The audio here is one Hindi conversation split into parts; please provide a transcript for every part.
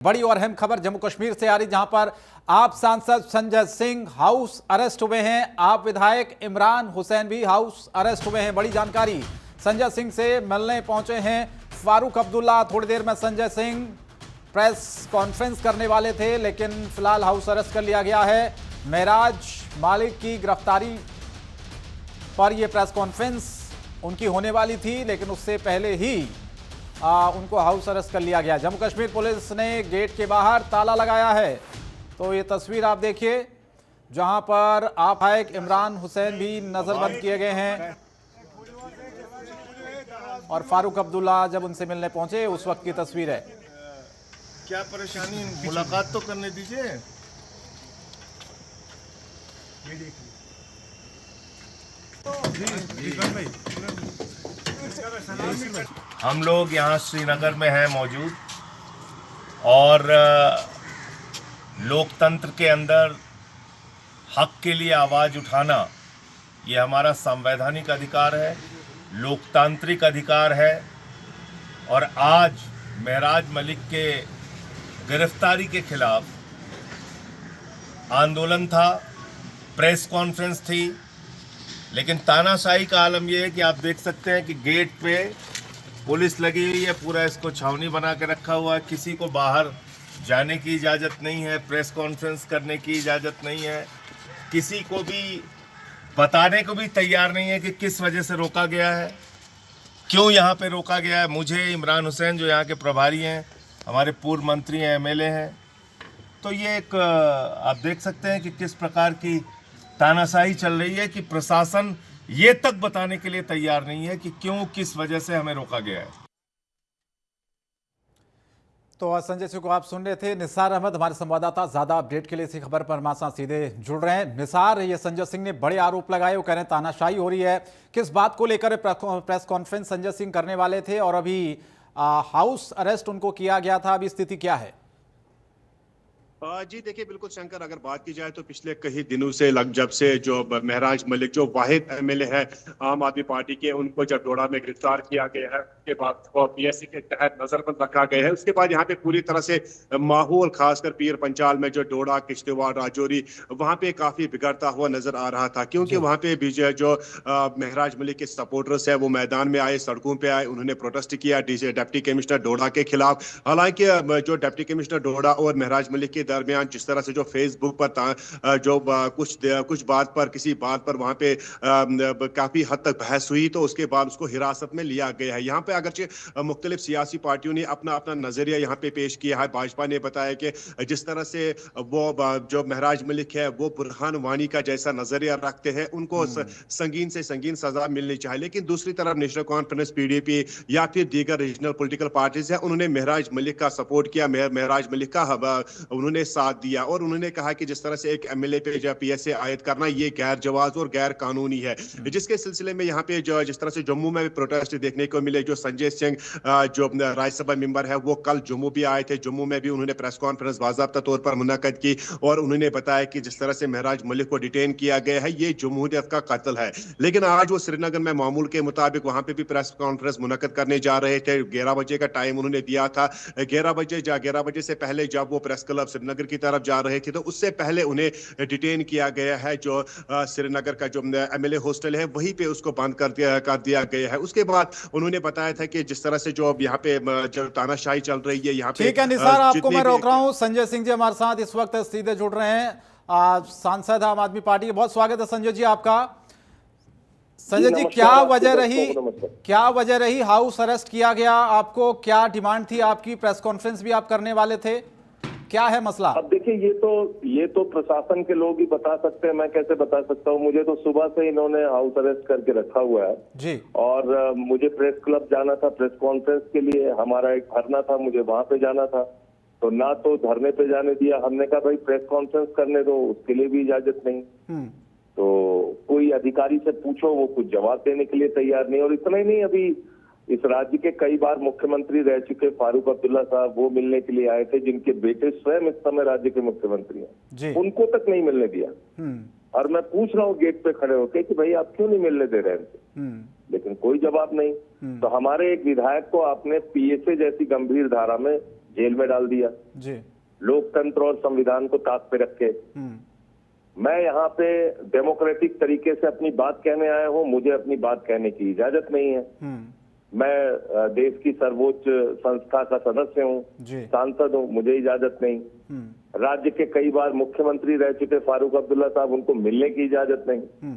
बड़ी और अहम खबर जम्मू कश्मीर से आ रही, जहां पर आप सांसद संजय सिंह हाउस अरेस्ट हुए हैं। आप विधायक इमरान हुसैन भी हाउस अरेस्ट हुए हैं। बड़ी जानकारी, संजय सिंह से मिलने पहुंचे हैं फारूक अब्दुल्ला। थोड़ी देर में संजय सिंह प्रेस कॉन्फ्रेंस करने वाले थे, लेकिन फिलहाल हाउस अरेस्ट कर लिया गया है। महराज मलिक की गिरफ्तारी पर यह प्रेस कॉन्फ्रेंस उनकी होने वाली थी, लेकिन उससे पहले ही उनको हाउस अरेस्ट कर लिया गया। जम्मू कश्मीर पुलिस ने गेट के बाहर ताला लगाया है। तो ये तस्वीर आप देखिए, जहां पर आप विधायक इमरान हुसैन भी नजरबंद किए गए हैं और फारूक अब्दुल्ला जब उनसे मिलने पहुंचे उस वक्त की तस्वीर है। क्या परेशानी, मुलाकात तो करने दीजिए। हम लोग यहाँ श्रीनगर में हैं मौजूद, और लोकतंत्र के अंदर हक के लिए आवाज़ उठाना ये हमारा संवैधानिक अधिकार है, लोकतांत्रिक अधिकार है। और आज महराज मलिक के गिरफ्तारी के खिलाफ आंदोलन था, प्रेस कॉन्फ्रेंस थी, लेकिन तानाशाही का आलम यह है कि आप देख सकते हैं कि गेट पे पुलिस लगी हुई है, पूरा इसको छावनी बना के रखा हुआ है। किसी को बाहर जाने की इजाज़त नहीं है, प्रेस कॉन्फ्रेंस करने की इजाज़त नहीं है, किसी को भी बताने को भी तैयार नहीं है कि किस वजह से रोका गया है, क्यों यहाँ पे रोका गया है। मुझे, इमरान हुसैन जो यहाँ के प्रभारी हैं, हमारे पूर्व मंत्री हैं, एमएलए हैं, तो ये एक आप देख सकते हैं कि किस प्रकार की तानाशाही चल रही है कि प्रशासन ये तक बताने के लिए तैयार नहीं है कि क्यों, किस वजह से हमें रोका गया है। तो संजय सिंह को आप सुन रहे थे। निसार अहमद हमारे संवाददाता ज्यादा अपडेट के लिए इसी खबर पर हमारे साथ सीधे जुड़ रहे हैं। निसार, ये संजय सिंह ने बड़े आरोप लगाए, वो कह रहे हैं तानाशाही हो रही है। किस बात को लेकर प्रेस कॉन्फ्रेंस संजय सिंह करने वाले थे और अभी हाउस अरेस्ट उनको किया गया था, अभी स्थिति क्या है? जी देखिए, बिल्कुल शंकर, अगर बात की जाए तो पिछले कई दिनों से जब से जो महराज मलिक जो वाहिद एमएलए है आम आदमी पार्टी के, उनको जब डोडा में गिरफ्तार किया गया है, उसके बाद पीएससी के तहत नजरबंद रखा गया है। उसके बाद यहाँ पे पूरी तरह से माहौल, खासकर पीर पंचाल में जो डोडा, किश्तवाड़, राजौरी, वहाँ पे काफी बिगड़ता हुआ नजर आ रहा था, क्योंकि वहाँ पे भी जो महराज मलिक के सपोर्टर्स है वो मैदान में आए, सड़कों पे आए, उन्होंने प्रोटेस्ट किया डिप्टी कमिश्नर डोडा के खिलाफ। हालांकि जो डिप्टी कमिश्नर डोडा और महराज मलिक के दरमियान जिस तरह से जो फेसबुक पर जो कुछ बात पर, किसी बात पर वहां पे काफी हद तक बहस हुई, तो उसके बाद उसको हिरासत में लिया गया है। यहाँ पे अगरचे मुख्तलिफ सियासी पार्टियों ने अपना अपना नजरिया यहाँ पे पेश किया है। भाजपा ने बताया कि जिस तरह से वो जो महराज मलिक है वो बुरहान वानी का जैसा नजरिया रखते हैं, उनको संगीन से संगीन सजा मिलनी चाहिए। लेकिन दूसरी तरफ नेशनल कॉन्फ्रेंस, पीडीपी या फिर दीगर रीजनल पॉलिटिकल पार्टीज है, उन्होंने महराज मलिक का सपोर्ट किया, महराज मलिक का उन्होंने साथ दिया, और उन्होंने कहा कि जिस तरह से एक एमएलए पे जो पीएसए आयद करना ये गैर जवाज और गैर कानूनी है। जिसके सिलसिले में यहाँ पे जो जिस तरह से जम्मू में भी प्रोटेस्ट देखने को मिले, जो संजय सिंह जो राज्यसभा मेंबर है वो कल जम्मू भी आए थे। जम्मू में भी उन्होंने प्रेस कॉन्फ्रेंस बाज़ाब्ता तौर पर मुनक्कद की और उन्होंने बताया कि जिस तरह से महराज मलिक को डिटेन किया गया है ये जमहूरियत का कत्ल है। लेकिन आज वो श्रीनगर में मामूल के मुताबिक वहां पे भी प्रेस कॉन्फ्रेंस मुनक्कद करने जा रहे थे। 11 बजे का टाइम उन्होंने दिया था। 11 बजे से पहले जब वो प्रेस क्लब श्रीनगर की तरफ जा रहे थे, तो उससे पहले उन्हें डिटेन किया गया है। जो श्रीनगर का जो एमएलए हॉस्टल है वहीं पे उसको बंद कर दिया गया है। उसके बाद उन्होंने बताया था कि जिस तरह से जो यहाँ पे जो तानाशाही चल रही है यहाँ पे। ठीक है निसार, आपको मैं रोक रहा हूँ। संजय सिंह जी हमारे साथ इस वक्त सीधे जुड़ रहे हैं, सांसद आम आदमी पार्टी के। बहुत स्वागत है संजय जी आपका। संजय जी, क्या वजह रही हाउस अरेस्ट किया गया? आपको क्या डिमांड थी आपकी? प्रेस कॉन्फ्रेंस भी आप करने वाले थे, क्या है मसला? अब देखिए, ये तो प्रशासन के लोग ही बता सकते हैं, मैं कैसे बता सकता हूँ। मुझे तो सुबह से इन्होंने हाउस अरेस्ट करके रखा हुआ है जी, और मुझे प्रेस क्लब जाना था प्रेस कॉन्फ्रेंस के लिए। हमारा एक धरना था, मुझे वहां पे जाना था, तो ना तो धरने पे जाने दिया। हमने कहा भाई प्रेस कॉन्फ्रेंस करने दो, उसके लिए भी इजाजत नहीं। तो कोई अधिकारी से पूछो, वो कुछ जवाब देने के लिए तैयार नहीं। और इतना ही नहीं, अभी इस राज्य के कई बार मुख्यमंत्री रह चुके फारूक अब्दुल्ला साहब, वो मिलने के लिए आए थे, जिनके बेटे स्वयं इस समय राज्य के मुख्यमंत्री हैं, उनको तक नहीं मिलने दिया। और मैं पूछ रहा हूँ गेट पे खड़े होके कि भाई आप क्यों नहीं मिलने दे रहे हैं, लेकिन कोई जवाब नहीं। तो हमारे एक विधायक को आपने पीएसए जैसी गंभीर धारा में जेल में डाल दिया, जी। लोकतंत्र और संविधान को ताक पे रख के। मैं यहाँ पे डेमोक्रेटिक तरीके से अपनी बात कहने आया हूँ, मुझे अपनी बात कहने की इजाजत नहीं है। मैं देश की सर्वोच्च संस्था का सदस्य हूँ, सांसद हूँ, मुझे इजाजत नहीं। राज्य के कई बार मुख्यमंत्री रह चुके फारूक अब्दुल्ला साहब, उनको मिलने की इजाजत नहीं।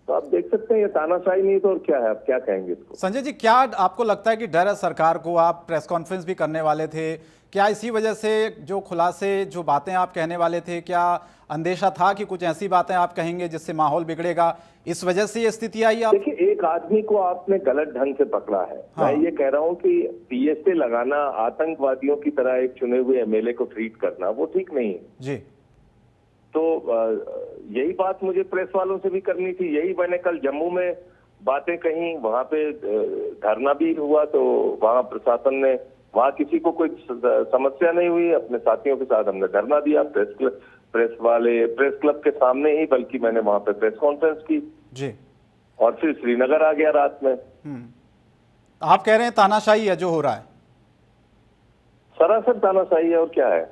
तो आप देख सकते हैं ये तानाशाही नहीं तो और क्या है, आप क्या कहेंगे इसको। संजय जी, क्या आपको लगता है कि डर है सरकार को? आप प्रेस कॉन्फ्रेंस भी करने वाले थे, क्या इसी वजह से जो खुलासे, जो बातें आप कहने वाले थे, क्या अंदेशा था कि कुछ ऐसी बातें आप कहेंगे जिससे माहौल बिगड़ेगा, इस वजह से ये स्थिति आई? आप देखिए, एक आदमी को आपने गलत ढंग से पकड़ा है। मैं ये कह रहा हूँ कि पीएसए लगाना, आतंकवादियों की तरह एक चुने हुए एमएलए को ट्रीट करना, वो ठीक नहीं है जी। तो यही बात मुझे प्रेस वालों से भी करनी थी। यही मैंने कल जम्मू में बातें कही, वहां पे धरना भी हुआ, तो वहां प्रशासन ने, वहां किसी को कोई समस्या नहीं हुई। अपने साथियों के साथ हमने धरना दिया प्रेस क्लब के सामने ही, बल्कि मैंने वहां पे प्रेस कॉन्फ्रेंस की जी। और फिर श्रीनगर आ गया रात में। आप कह रहे हैं तानाशाही है जो हो रहा है? सरासर तानाशाही है, और क्या है।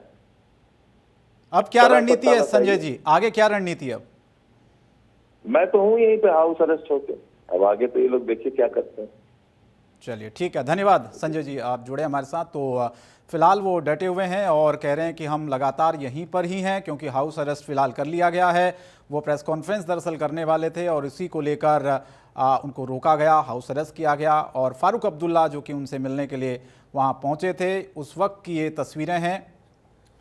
अब क्या रणनीति है संजय जी, आगे क्या रणनीति? अब मैं तो हूं यहीं पे हाउस अरेस्ट होके, अब आगे तो ये लोग देखिए क्या करते हैं। चलिए ठीक है, धन्यवाद संजय जी, आप जुड़े हमारे साथ। तो फिलहाल वो डटे हुए हैं और कह रहे हैं कि हम लगातार यहीं पर ही हैं, क्योंकि हाउस अरेस्ट फिलहाल कर लिया गया है। वो प्रेस कॉन्फ्रेंस दरअसल करने वाले थे और इसी को लेकर उनको रोका गया, हाउस अरेस्ट किया गया। और फारूक अब्दुल्ला जो कि उनसे मिलने के लिए वहाँ पहुँचे थे, उस वक्त की ये तस्वीरें हैं।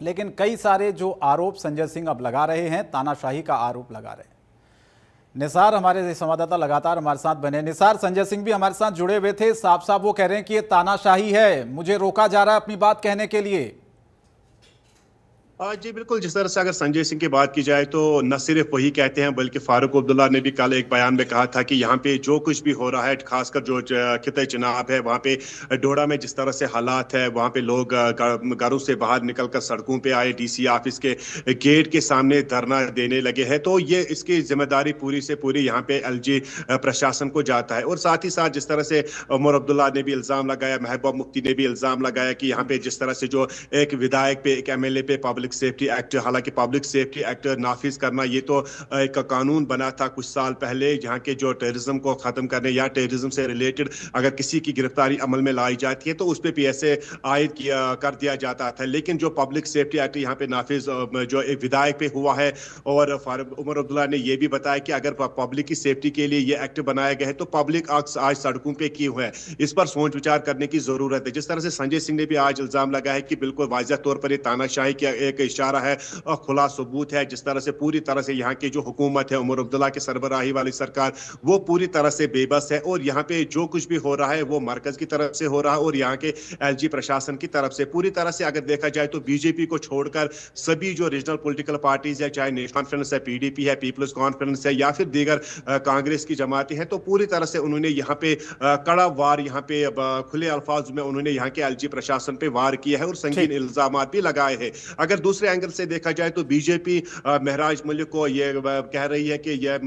लेकिन कई सारे जो आरोप संजय सिंह अब लगा रहे हैं, तानाशाही का आरोप लगा रहे हैं। निसार हमारे संवाददाता लगातार हमारे साथ बने। निसार, संजय सिंह भी हमारे साथ जुड़े हुए थे, साफ साफ वो कह रहे हैं कि ये तानाशाही है, मुझे रोका जा रहा है अपनी बात कहने के लिए। जी बिल्कुल, जिस तरह से अगर संजय सिंह की बात की जाए तो न सिर्फ वही कहते हैं, बल्कि फारूक अब्दुल्ला ने भी कल एक बयान में कहा था कि यहाँ पे जो कुछ भी हो रहा है, खासकर जो खिते चनाब है, वहाँ पे डोडा में जिस तरह से हालात है, वहाँ पे लोग घरों से बाहर निकलकर सड़कों पे आए, डीसी ऑफिस के गेट के सामने धरना देने लगे हैं। तो ये इसकी जिम्मेदारी पूरी से पूरी यहाँ पे एलजी प्रशासन को जाता है। और साथ ही साथ जिस तरह से उमर अब्दुल्ला ने भी इल्जाम लगाया, महबूबा मुफ्ती ने भी इल्जाम लगाया कि यहाँ पे जिस तरह से जो एक विधायक पे, एक एमएलए पे पब्लिक सेफ्टी एक्ट, हालांकि पब्लिक सेफ्टी एक्ट नाफिज करना ये तो एक कानून बना था कुछ साल पहले, यहाँ के जो टेररिज्म को खत्म करने या टेररिज्म से रिलेटेड अगर किसी की गिरफ्तारी अमल में लाई जाती है तो उस पर पीएसए आयद कर दिया जाता था। लेकिन जो पब्लिक सेफ्टी एक्ट यहाँ पे नाफिज जो एक विधायक पे हुआ है, और उमर अब्दुल्ला ने यह भी बताया कि अगर पब्लिक की सेफ्टी के लिए ये एक्ट बनाया गया है तो पब्लिक आज सड़कों पे क्यों है, इस पर सोच विचार करने की जरूरत है। जिस तरह से संजय सिंह ने भी आज इल्जाम लगाया है कि बिल्कुल वाज़ेह तौर पर ये तानाशाही का एक इशारा है और खुला सबूत है। जिस तरह से पूरी तरह से यहाँ की जो हुकूमत है, उमर अब्दुल्ला की सरबराही वाली सरकार, वो पूरी तरह से बेबस है और यहाँ पे जो कुछ भी हो रहा है वो मरकज की तरफ से हो रहा है और यहाँ के एलजी प्रशासन की तरफ से। पूरी तरह से अगर देखा जाए तो बीजेपी को छोड़कर सभी जो रीजनल पॉलिटिकल पार्टीज है, चाहे नेशनल कॉन्फ्रेंस है, पीडीपी है, पीपल्स कॉन्फ्रेंस है या फिर दीगर कांग्रेस की जमातें हैं, तो पूरी तरह से उन्होंने यहाँ पे कड़ा वार, यहाँ पे खुले अल्फाज में उन्होंने यहाँ के एलजी प्रशासन पे वार किया है और संगीन इल्जाम भी लगाए हैं। अगर दूसरे एंगल से देखा जाए तो बीजेपी महराज मलिक को ये कह रही है कि ये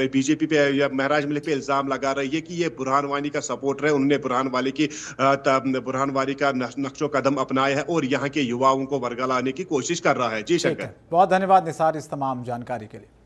बीजेपी पे या महराज मलिक पे इल्जाम लगा रही है कि ये बुरहान वानी का सपोर्टर है, उन्होंने बुरहान वानी का नक्शो कदम अपनाया है और यहाँ के युवाओं को वर्गा लाने की कोशिश कर रहा है। जी शंकर, बहुत धन्यवाद निसार इस तमाम जानकारी के लिए।